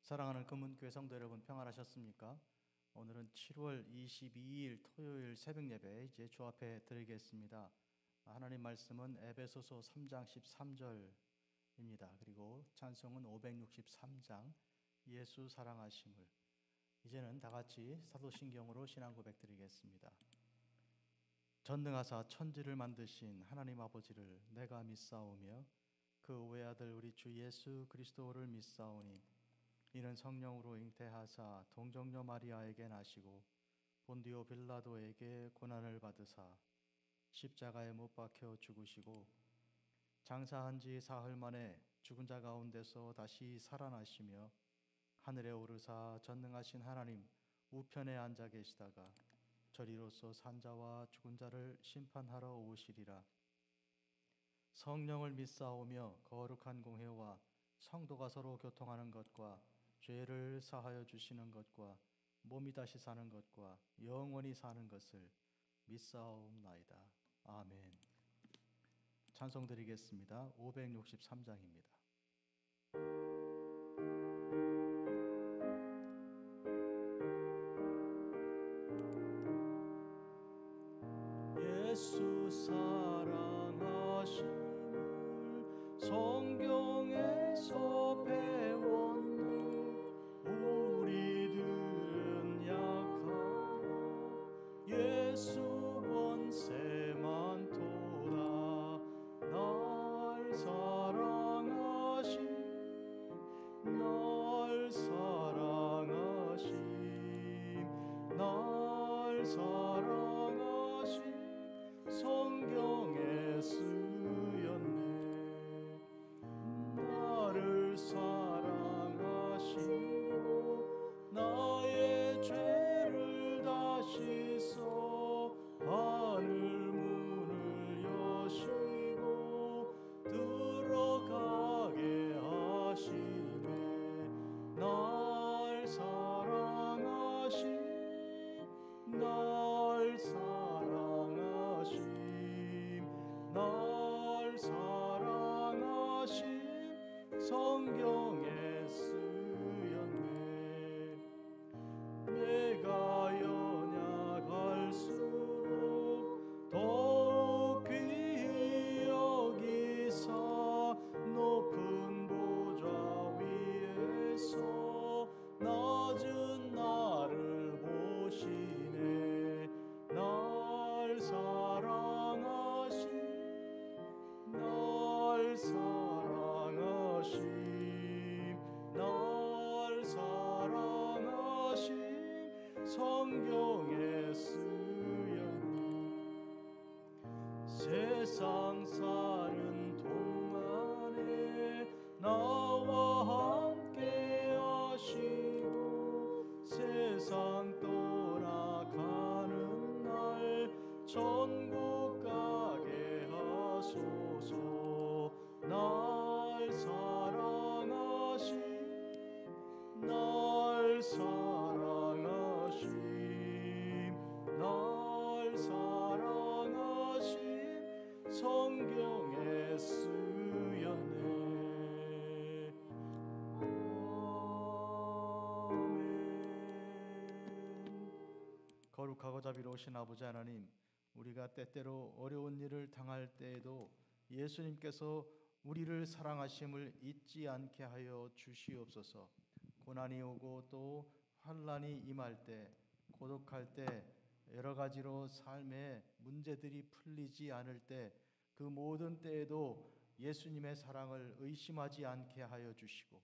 사랑하는 금은교회 성도 여러분, 평안하셨습니까? 오늘은 7월 22일 토요일 새벽 예배 이제 주 앞에 드리겠습니다. 하나님 말씀은 에베소서 3장 13절입니다. 그리고 찬송은 563장 예수 사랑하심을. 이제는 다 같이 사도신경으로 신앙 고백 드리겠습니다. 전능하사 천지를 만드신 하나님 아버지를 내가 믿사오며 그 외아들 우리 주 예수 그리스도를 믿사오니 이는 성령으로 잉태하사 동정녀 마리아에게 나시고 본디오 빌라도에게 고난을 받으사 십자가에 못 박혀 죽으시고 장사한 지 사흘 만에 죽은 자 가운데서 다시 살아나시며 하늘에 오르사 전능하신 하나님 우편에 앉아 계시다가 저리로서 산자와 죽은 자를 심판하러 오시리라. 성령을 믿사오며 거룩한 공회와 성도가 서로 교통하는 것과 죄를 사하여 주시는 것과 몸이 다시 사는 것과 영원히 사는 것을 믿사옵나이다. 아멘. 찬송 드리겠습니다. 563장입니다. 예수 사랑하심을 성경에서 배웠네. 우리들은 약하나 예수 권세 많도다. 날 사랑하심 성경에 쓰였네. 나를 사랑하시고 나의 죄를 다 씻어 하늘 문을 여시고 들어가게 하시네. 날 사랑하심 성경에 쓰였네. 내가 연약할수록 더욱 귀히 여기사 높은 보좌 위에서 낮은 나를 보시네. 날 사랑하심 성경에 쓰였네. 세상 사는 동안에 나와 함께 하시고 세상 떠나가는 날 천국 가게 하소서. 날 사랑하심 성경에 쓰였네. 아멘. 거룩하고 자비로우신 아버지 하나님, 우리가 때때로 어려운 일을 당할 때에도 예수님께서 우리를 사랑하심을 잊지 않게 하여 주시옵소서. 고난이 오고 또 환난이 임할 때, 고독할 때, 여러 가지로 삶의 문제들이 풀리지 않을 때, 그 모든 때에도 예수님의 사랑을 의심하지 않게 하여 주시고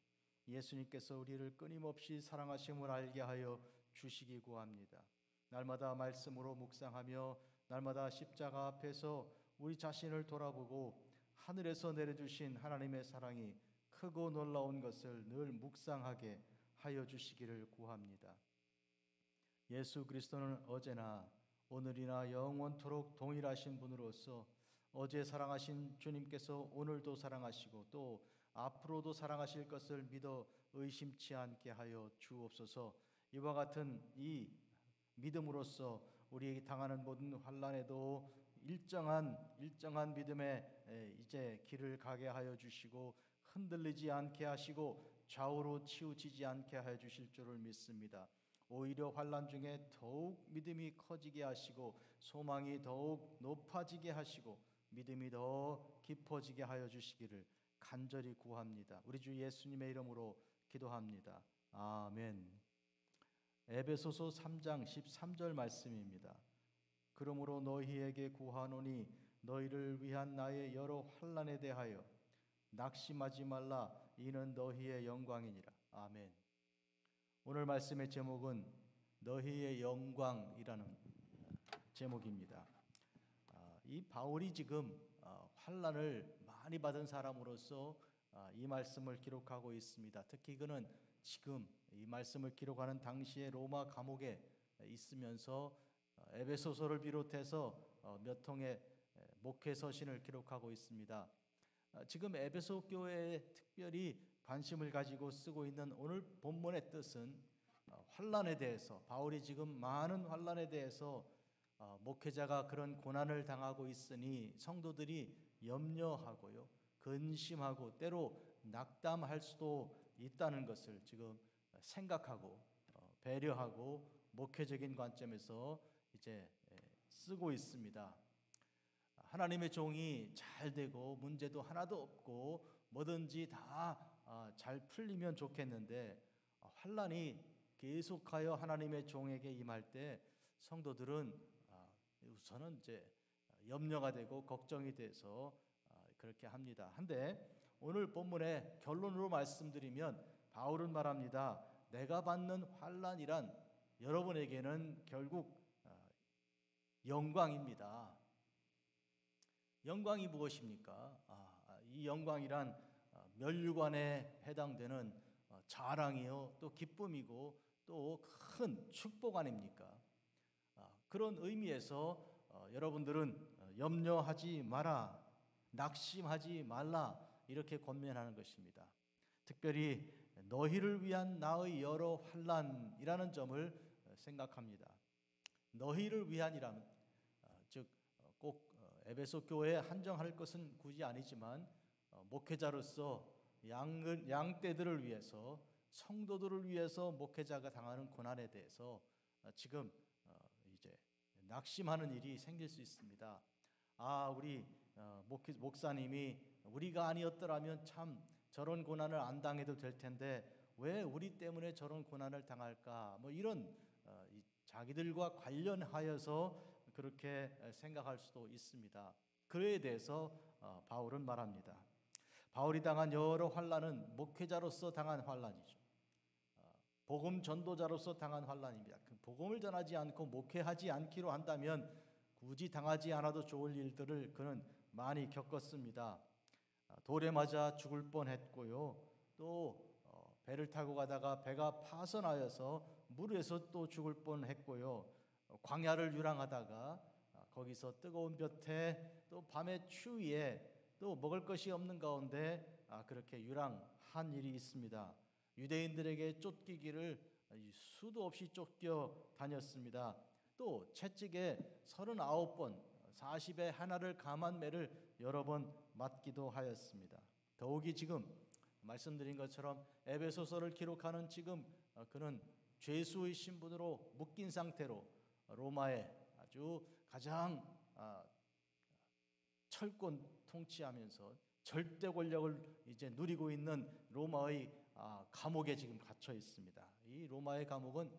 예수님께서 우리를 끊임없이 사랑하심을 알게 하여 주시기 구합니다. 날마다 말씀으로 묵상하며 날마다 십자가 앞에서 우리 자신을 돌아보고 하늘에서 내려주신 하나님의 사랑이 크고 놀라운 것을 늘 묵상하게 하여 주시기를 구합니다. 예수 그리스도는 어제나 오늘이나 영원토록 동일하신 분으로서 어제 사랑하신 주님께서 오늘도 사랑하시고 또 앞으로도 사랑하실 것을 믿어 의심치 않게 하여 주옵소서. 이와 같은 이 믿음으로써 우리 당하는 모든 환난에도 일정한 믿음의 이제 길을 가게 하여 주시고 흔들리지 않게 하시고 좌우로 치우치지 않게 해 주실 줄을 믿습니다. 오히려 환난 중에 더욱 믿음이 커지게 하시고 소망이 더욱 높아지게 하시고 믿음이 더 깊어지게 하여 주시기를 간절히 구합니다. 우리 주 예수님의 이름으로 기도합니다. 아멘. 에베소서 3장 13절 말씀입니다. 그러므로 너희에게 구하노니 너희를 위한 나의 여러 환난에 대하여 낙심하지 말라. 이는 너희의 영광이니라. 아멘. 오늘 말씀의 제목은 너희의 영광이라는 제목입니다. 이 바울이 지금 환난을 많이 받은 사람으로서 이 말씀을 기록하고 있습니다. 특히 그는 지금 이 말씀을 기록하는 당시에 로마 감옥에 있으면서 에베소서를 비롯해서 몇 통의 목회 서신을 기록하고 있습니다. 지금 에베소 교회에 특별히 관심을 가지고 쓰고 있는 오늘 본문의 뜻은 환난에 대해서, 바울이 지금 많은 환난에 대해서 목회자가 그런 고난을 당하고 있으니 성도들이 염려하고요, 근심하고 때로 낙담할 수도 있다는 것을 지금 생각하고 배려하고 목회적인 관점에서 이제 쓰고 있습니다. 하나님의 종이 잘 되고 문제도 하나도 없고 뭐든지 다 잘 풀리면 좋겠는데 환난이 계속하여 하나님의 종에게 임할 때 성도들은 우선은 이제 염려가 되고 걱정이 돼서 그렇게 합니다. 한데 오늘 본문의 결론으로 말씀드리면 바울은 말합니다. 내가 받는 환난이란 여러분에게는 결국 영광입니다. 영광이 무엇입니까? 이 영광이란 멸류관에 해당되는 자랑이요, 또 기쁨이고 또 큰 축복 아닙니까? 그런 의미에서 여러분들은 염려하지 마라, 낙심하지 말라 이렇게 권면하는 것입니다. 특별히 너희를 위한 나의 여러 환난이라는 점을 생각합니다. 너희를 위한이라면 즉 꼭 에베소 교회에 한정할 것은 굳이 아니지만 목회자로서 양떼들을 위해서, 성도들을 위해서 목회자가 당하는 고난에 대해서 지금 이제 낙심하는 일이 생길 수 있습니다. 우리 목사님이 우리가 아니었더라면 참 저런 고난을 안 당해도 될 텐데 왜 우리 때문에 저런 고난을 당할까? 뭐 이런 자기들과 관련하여서 그렇게 생각할 수도 있습니다. 그에 대해서 바울은 말합니다. 바울이 당한 여러 환난은 목회자로서 당한 환난이죠. 복음 전도자로서 당한 환난입니다. 그 복음을 전하지 않고 목회하지 않기로 한다면 굳이 당하지 않아도 좋을 일들을 그는 많이 겪었습니다. 돌에 맞아 죽을 뻔했고요. 또 배를 타고 가다가 배가 파손하여서 물에서 또 죽을 뻔했고요. 광야를 유랑하다가 거기서 뜨거운 볕에 또 밤의 추위에 또 먹을 것이 없는 가운데 그렇게 유랑한 일이 있습니다. 유대인들에게 쫓기기를 수도 없이 쫓겨 다녔습니다. 또 채찍에 39번 40에 하나를 감한 매를 여러 번 맞기도 하였습니다. 더욱이 지금 말씀드린 것처럼 에베소서를 기록하는 지금 그는 죄수의 신분으로 묶인 상태로 로마의 아주 가장 철권 통치하면서 절대 권력을 이제 누리고 있는 로마의 감옥에 지금 갇혀 있습니다. 이 로마의 감옥은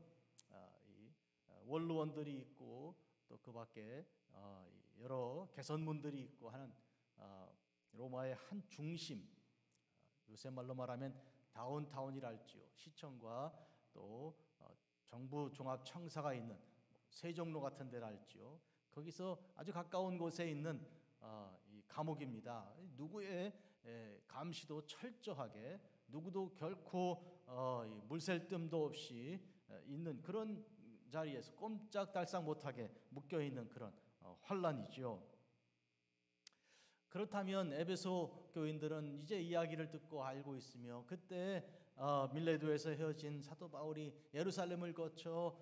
원로원들이 있고 또 그 밖에 여러 개선문들이 있고 하는 로마의 한 중심, 요새 말로 말하면 다운타운이랄지요, 시청과 또 정부 종합 청사가 있는 세종로 같은 데랄지요, 거기서 아주 가까운 곳에 있는 이 감옥입니다. 누구의 감시도 철저하게, 누구도 결코 물샐 틈도 없이 있는 그런 자리에서 꼼짝달싹 못하게 묶여 있는 그런 환란이죠. 그렇다면 에베소 교인들은 이제 이야기를 듣고 알고 있으며, 그때 밀레도에서 헤어진 사도 바울이 예루살렘을 거쳐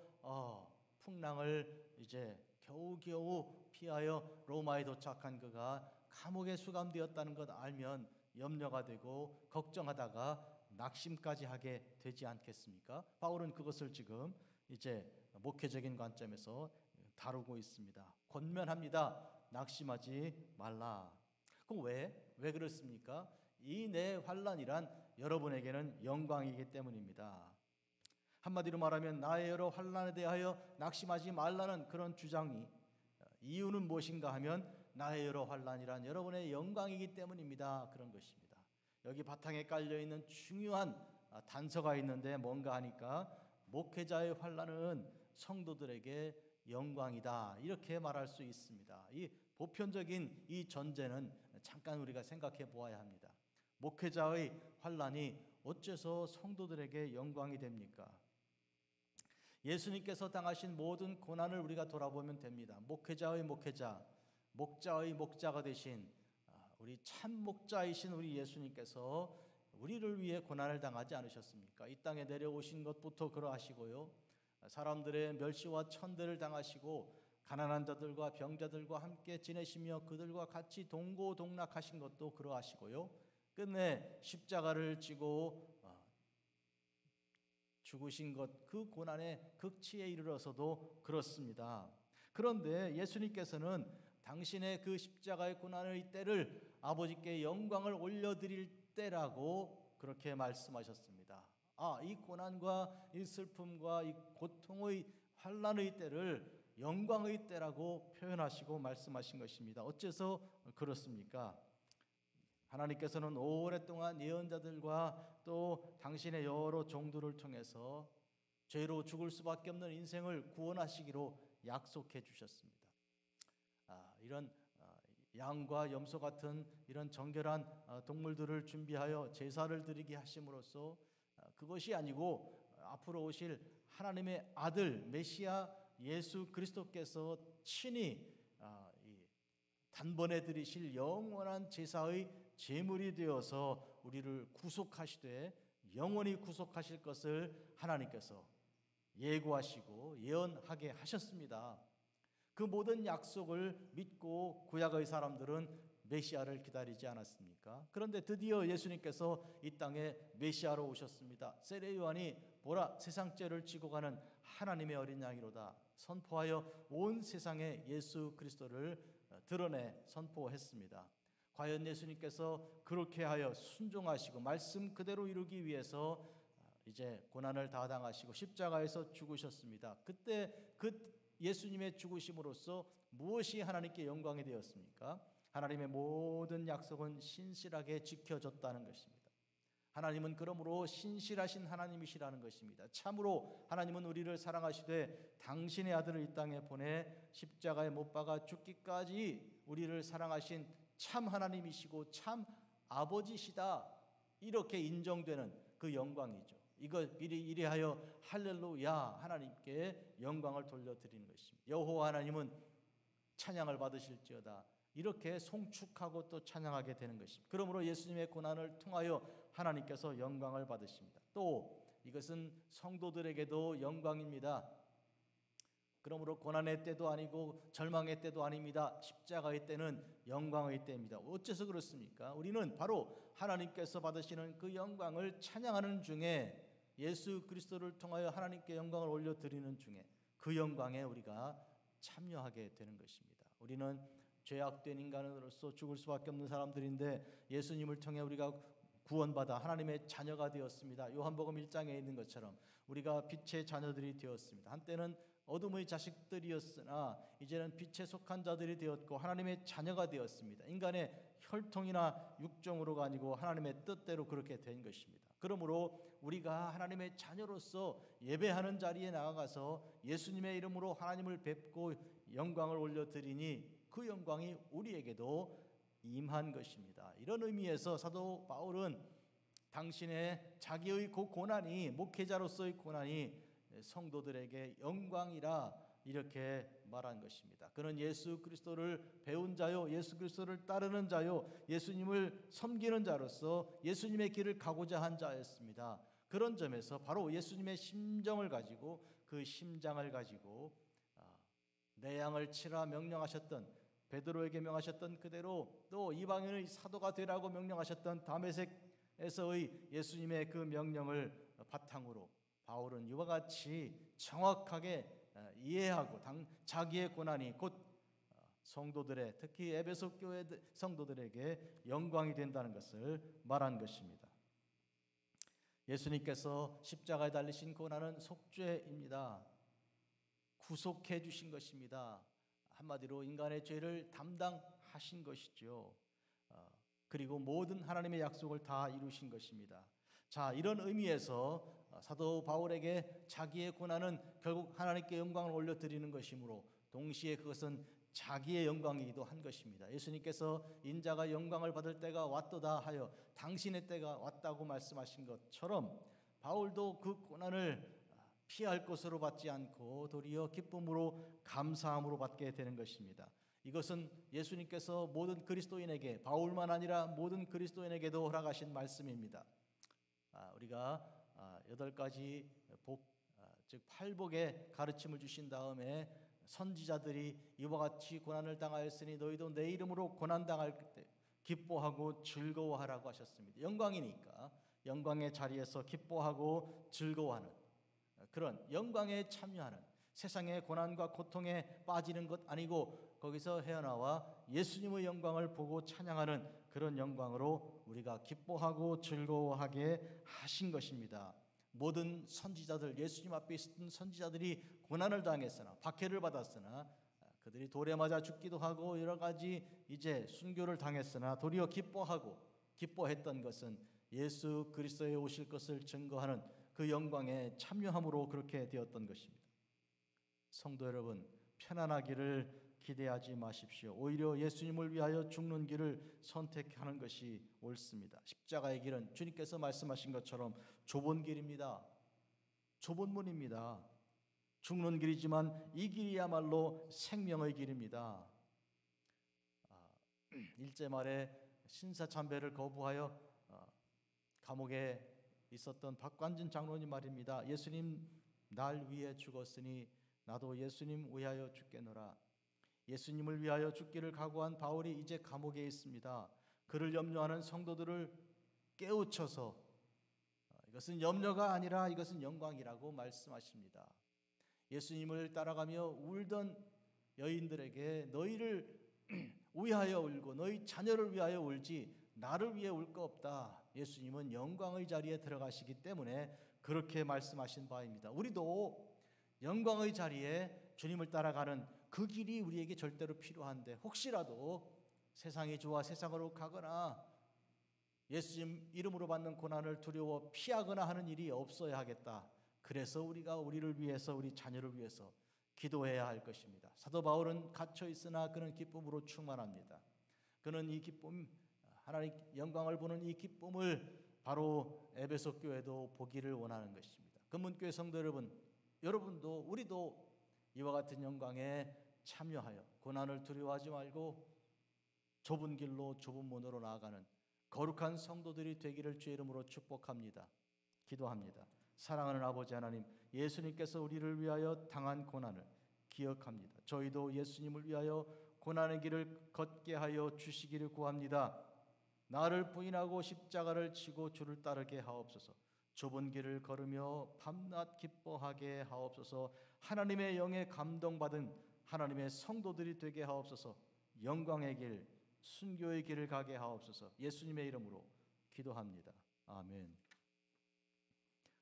풍랑을 이제 겨우겨우 피하여 로마에 도착한 그가 감옥에 수감되었다는 것 알면 염려가 되고 걱정하다가 낙심까지 하게 되지 않겠습니까? 바울은 그것을 지금 이제 목회적인 관점에서 다루고 있습니다. 권면합니다. 낙심하지 말라. 그럼 왜 그렇습니까? 이 내 환난이란 여러분에게는 영광이기 때문입니다. 한마디로 말하면 나의 여러 환난에 대하여 낙심하지 말라는 그런 주장이, 이유는 무엇인가 하면 나의 여러 환난이란 여러분의 영광이기 때문입니다. 그런 것입니다. 여기 바탕에 깔려있는 중요한 단서가 있는데 뭔가 하니까 목회자의 환난은 성도들에게 영광이다, 이렇게 말할 수 있습니다. 이 보편적인 이 전제는 잠깐 우리가 생각해 보아야 합니다. 목회자의 환난이 어째서 성도들에게 영광이 됩니까? 예수님께서 당하신 모든 고난을 우리가 돌아보면 됩니다. 목회자의 목회자, 목자의 목자가 되신 우리 참 목자이신 우리 예수님께서 우리를 위해 고난을 당하지 않으셨습니까? 이 땅에 내려오신 것부터 그러하시고요, 사람들의 멸시와 천대를 당하시고 가난한 자들과 병자들과 함께 지내시며 그들과 같이 동고동락하신 것도 그러하시고요, 끝내 십자가를 지고 죽으신 것, 그 고난의 극치에 이르러서도 그렇습니다. 그런데 예수님께서는 당신의 그 십자가의 고난의 때를 아버지께 영광을 올려드릴 때라고 그렇게 말씀하셨습니다. 이 고난과 이 슬픔과 이 고통의 환난의 때를 영광의 때라고 표현하시고 말씀하신 것입니다. 어째서 그렇습니까? 하나님께서는 오랫동안 예언자들과 또 당신의 여러 종들을 통해서 죄로 죽을 수밖에 없는 인생을 구원하시기로 약속해 주셨습니다. 이런 양과 염소 같은 이런 정결한 동물들을 준비하여 제사를 드리게 하심으로써 그것이 아니고 앞으로 오실 하나님의 아들 메시아 예수 그리스도께서 친히 단번에 드리실 영원한 제사의 제물이 되어서 우리를 구속하시되 영원히 구속하실 것을 하나님께서 예고하시고 예언하게 하셨습니다. 그 모든 약속을 믿고 구약의 사람들은 메시아를 기다리지 않았습니까? 그런데 드디어 예수님께서 이 땅에 메시아로 오셨습니다. 세례 요한이 보라, 세상 죄를 지고 가는 하나님의 어린 양이로다 선포하여 온 세상에 예수 그리스도를 드러내 선포했습니다. 과연 예수님께서 그렇게 하여 순종하시고 말씀 그대로 이루기 위해서 이제 고난을 다 당하시고 십자가에서 죽으셨습니다. 그때 그 예수님의 죽으심으로써 무엇이 하나님께 영광이 되었습니까? 하나님의 모든 약속은 신실하게 지켜졌다는 것입니다. 하나님은 그러므로 신실하신 하나님이시라는 것입니다. 참으로 하나님은 우리를 사랑하시되 당신의 아들을 이 땅에 보내 십자가에 못 박아 죽기까지 우리를 사랑하신 참 하나님이시고 참 아버지시다, 이렇게 인정되는 그 영광이죠. 이리하여 할렐루야, 하나님께 영광을 돌려드리는 것입니다. 여호와 하나님은 찬양을 받으실지어다, 이렇게 송축하고 또 찬양하게 되는 것입니다. 그러므로 예수님의 고난을 통하여 하나님께서 영광을 받으십니다. 또 이것은 성도들에게도 영광입니다. 그러므로 고난의 때도 아니고 절망의 때도 아닙니다. 십자가의 때는 영광의 때입니다. 어째서 그렇습니까? 우리는 바로 하나님께서 받으시는 그 영광을 찬양하는 중에, 예수 그리스도를 통하여 하나님께 영광을 올려드리는 중에 그 영광에 우리가 참여하게 되는 것입니다. 우리는 죄악된 인간으로서 죽을 수밖에 없는 사람들인데 예수님을 통해 우리가 구원받아 하나님의 자녀가 되었습니다. 요한복음 1장에 있는 것처럼 우리가 빛의 자녀들이 되었습니다. 한때는 어둠의 자식들이었으나 이제는 빛에 속한 자들이 되었고 하나님의 자녀가 되었습니다. 인간의 혈통이나 육정으로가 아니고 하나님의 뜻대로 그렇게 된 것입니다. 그러므로 우리가 하나님의 자녀로서 예배하는 자리에 나아가서 예수님의 이름으로 하나님을 뵙고 영광을 올려드리니 그 영광이 우리에게도 임한 것입니다. 이런 의미에서 사도 바울은 당신의 자기의 그 고난이, 목회자로서의 고난이 성도들에게 영광이라 이렇게 말한 것입니다. 그는 예수 그리스도를 배운 자요, 예수 그리스도를 따르는 자요, 예수님을 섬기는 자로서 예수님의 길을 가고자 한 자였습니다. 그런 점에서 바로 예수님의 심정을 가지고, 그 심장을 가지고 내 양을 치라 명령하셨던, 베드로에게 명하셨던 그대로 또 이방인의 사도가 되라고 명령하셨던 다메섹 에서의 예수님의 그 명령을 바탕으로 바울은 이와 같이 정확하게 이해하고 자기의 고난이 곧 성도들의, 특히 에베소 교회 성도들에게 영광이 된다는 것을 말한 것입니다. 예수님께서 십자가에 달리신 고난은 속죄입니다. 구속해 주신 것입니다. 한마디로 인간의 죄를 담당하신 것이죠. 그리고 모든 하나님의 약속을 다 이루신 것입니다. 자, 이런 의미에서 사도 바울에게 자기의 고난은 결국 하나님께 영광을 올려드리는 것이므로 동시에 그것은 자기의 영광이기도 한 것입니다. 예수님께서 인자가 영광을 받을 때가 왔도다 하여 당신의 때가 왔다고 말씀하신 것처럼 바울도 그 고난을 피할 것으로 받지 않고 도리어 기쁨으로 감사함으로 받게 되는 것입니다. 이것은 예수님께서 모든 그리스도인에게, 바울만 아니라 모든 그리스도인에게도 허락하신 말씀입니다. 우리가 8가지 복, 즉 팔복의 가르침을 주신 다음에 선지자들이 이와 같이 고난을 당하였으니 너희도 내 이름으로 고난당할 때 기뻐하고 즐거워하라고 하셨습니다. 영광이니까 영광의 자리에서 기뻐하고 즐거워하는 그런 영광에 참여하는, 세상의 고난과 고통에 빠지는 것 아니고 거기서 헤어나와 예수님의 영광을 보고 찬양하는 그런 영광으로 우리가 기뻐하고 즐거워하게 하신 것입니다. 모든 선지자들, 예수님 앞에 있었던 선지자들이 고난을 당했으나, 박해를 받았으나, 그들이 돌에 맞아 죽기도 하고 여러 가지 이제 순교를 당했으나 도리어 기뻐했던 것은 예수 그리스도의 오실 것을 증거하는 그 영광에 참여함으로 그렇게 되었던 것입니다. 성도 여러분, 편안하기를 기대하지 마십시오. 오히려 예수님을 위하여 죽는 길을 선택하는 것이 옳습니다. 십자가의 길은 주님께서 말씀하신 것처럼 좁은 길입니다. 좁은 문입니다. 죽는 길이지만 이 길이야말로 생명의 길입니다. 일제 말에 신사참배를 거부하여 감옥에 있었던 박관진 장로님 말입니다. 예수님 날 위해 죽었으니 나도 예수님 위하여 죽겠노라. 예수님을 위하여 죽기를 각오한 바울이 이제 감옥에 있습니다. 그를 염려하는 성도들을 깨우쳐서 이것은 염려가 아니라 이것은 영광이라고 말씀하십니다. 예수님을 따라가며 울던 여인들에게 너희를 위하여 울고 너희 자녀를 위하여 울지 나를 위해 울 거 없다. 예수님은 영광의 자리에 들어가시기 때문에 그렇게 말씀하신 바입니다. 우리도 영광의 자리에 주님을 따라가는 그 길이 우리에게 절대로 필요한데, 혹시라도 세상이 좋아 세상으로 가거나 예수님 이름으로 받는 고난을 두려워 피하거나 하는 일이 없어야 하겠다. 그래서 우리가 우리를 위해서, 우리 자녀를 위해서 기도해야 할 것입니다. 사도 바울은 갇혀 있으나 그는 기쁨으로 충만합니다. 그는 이 기쁨, 하나님 영광을 보는 이 기쁨을 바로 에베소 교회도 보기를 원하는 것입니다. 금문교회 성도 여러분, 여러분도 우리도 이와 같은 영광에 참여하여 고난을 두려워하지 말고 좁은 길로 좁은 문으로 나아가는 거룩한 성도들이 되기를 주의 이름으로 축복합니다. 기도합니다. 사랑하는 아버지 하나님, 예수님께서 우리를 위하여 당한 고난을 기억합니다. 저희도 예수님을 위하여 고난의 길을 걷게 하여 주시기를 구합니다. 나를 부인하고 십자가를 지고 주를 따르게 하옵소서. 좁은 길을 걸으며 밤낮 기뻐하게 하옵소서. 하나님의 영에 감동받은 하나님의 성도들이 되게 하옵소서. 영광의 길, 순교의 길을 가게 하옵소서. 예수님의 이름으로 기도합니다. 아멘.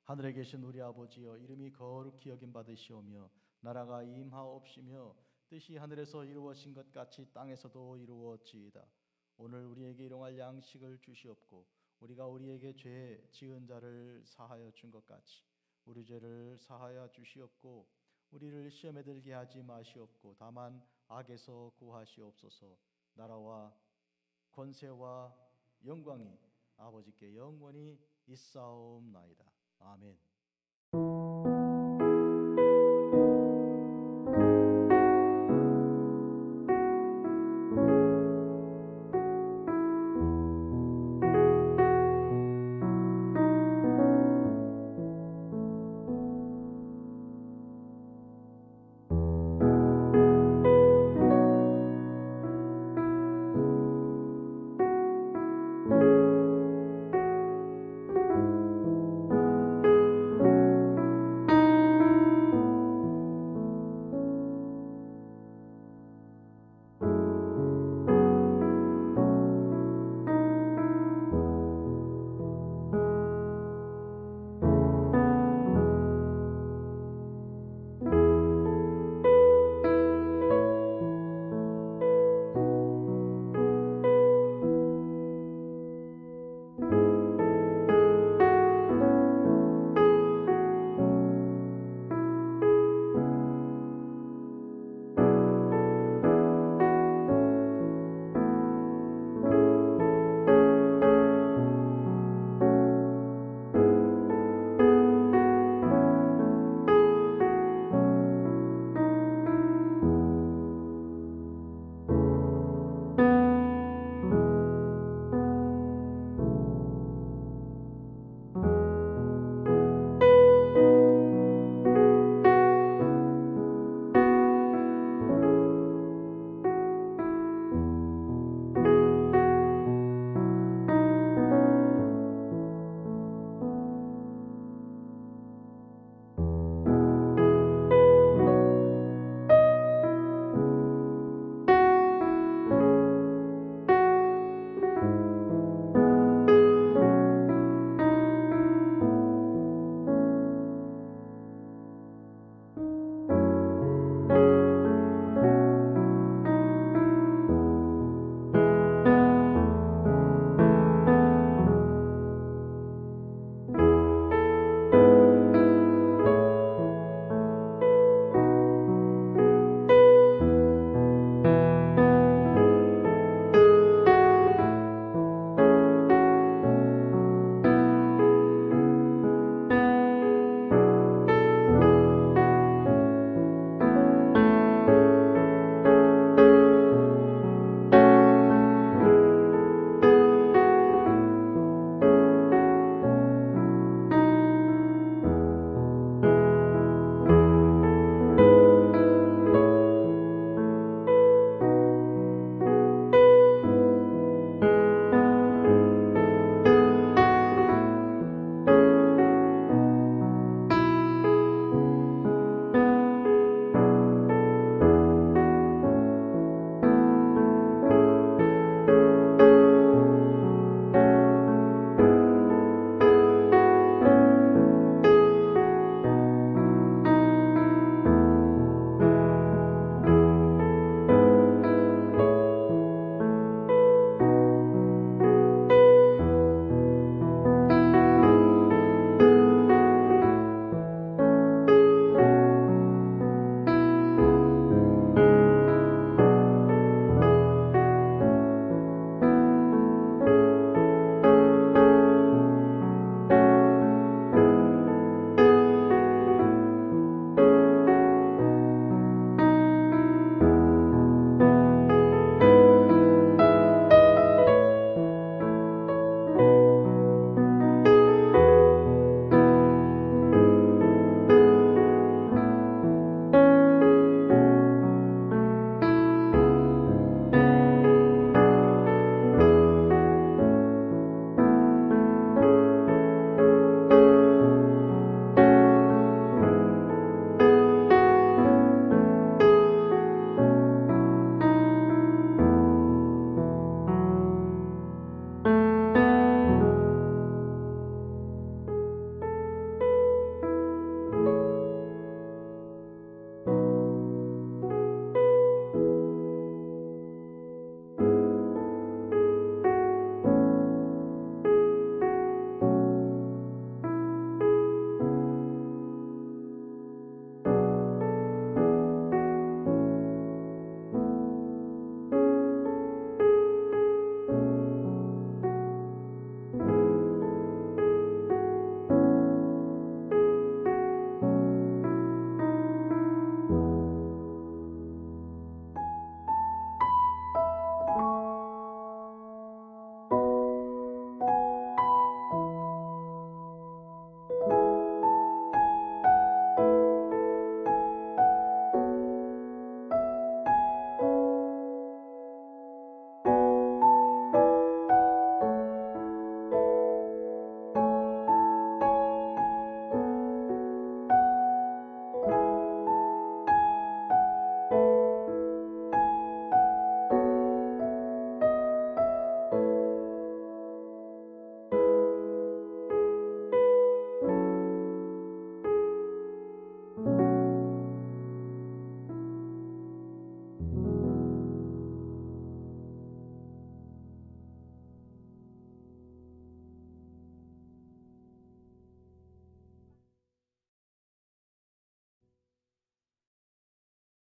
하늘에 계신 우리 아버지여, 이름이 거룩히 여김 받으시오며 나라가 임하옵시며 뜻이 하늘에서 이루어진 것 같이 땅에서도 이루어지이다. 오늘 우리에게 일용할 양식을 주시옵고 우리가 우리에게 죄 지은 자를 사하여 준 것 같이 우리 죄를 사하여 주시옵고 우리를 시험에 들게 하지 마시옵고 다만 악에서 구하시옵소서. 나라와 권세와 영광이 아버지께 영원히 있사옵나이다. 아멘.